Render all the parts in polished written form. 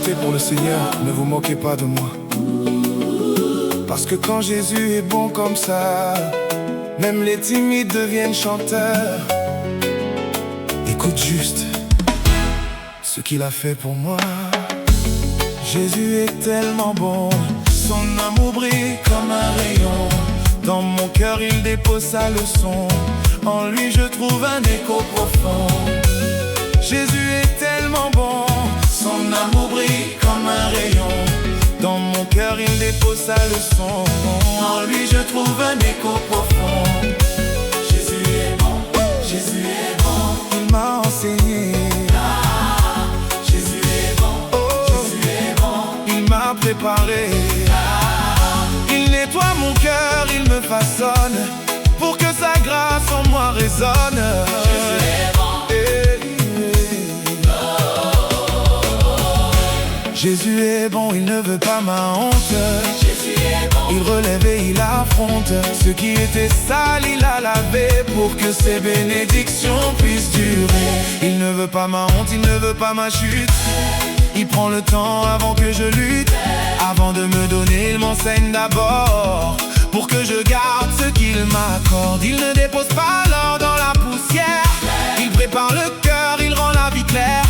chantez pour le Seigneur, ne vous moquez pas de moi. Parce que quand Jésus est bon comme ça, même les timides deviennent chanteurs. Écoute juste ce qu'il a fait pour moi. Jésus est tellement bon, son amour brille comme un rayon. Dans mon cœur il dépose sa leçon, en lui je trouve un écho profond. Jésus est tellement bon, son amour brille comme un rayon. Dans mon cœur il dépose sa leçon, en lui je trouve un écho profond. Jésus est bon, Jésus est bon, il m'a enseigné. Jésus est bon, Jésus est bon, il m'a préparé. Il nettoie mon cœur, il me façonne, pour que sa grâce en moi résonne. Jésus est bon. Jésus est bon, il ne veut pas ma honte. Jésus est bon, il relève et il affronte. Ce qui était sale, il a lavé pour que ses bénédictions puissent durer. Il ne veut pas ma honte, il ne veut pas ma chute. Il prend le temps avant que je lutte. Avant de me donner, il m'enseigne d'abord, pour que je garde ce qu'il m'accorde. Il ne dépose pas l'or dans la poussière. Il prépare le cœur, il rend la vie claire.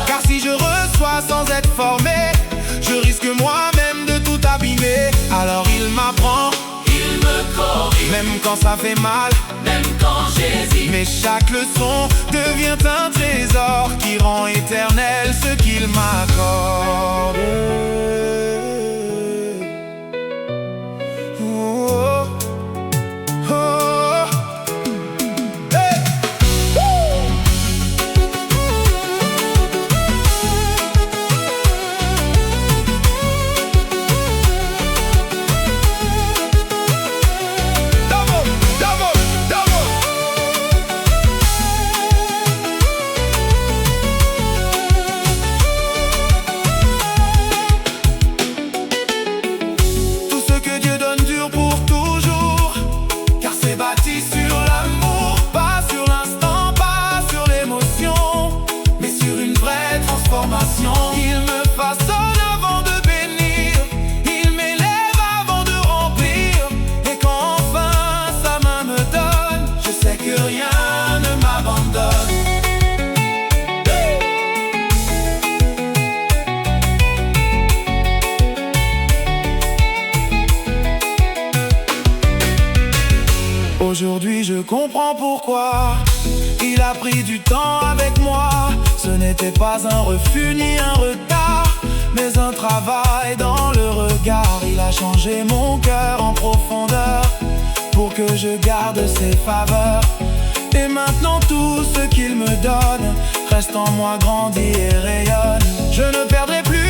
Car si je reçois sans être formé, je risque moi-même de tout abîmer. Alors il m'apprend, il me corrige, même quand ça fait mal, même quand j'hésite. Mais chaque leçon devient un trésor qui rend éternel ce qu'il m'accorde. Bâti sur l'amour, pas sur l'instant, pas sur l'émotion, mais sur une vraie transformation. Il me façonne avant de bénir, il m'élève avant de remplir. Et quand enfin sa main me donne, je sais que rien ne m'abandonne. Aujourd'hui je comprends pourquoi il a pris du temps avec moi. Ce n'était pas un refus ni un retard, mais un travail dans le regard. Il a changé mon cœur en profondeur, pour que je garde ses faveurs. Et maintenant tout ce qu'il me donne reste en moi, grandit et rayonne. Je ne perdrai plus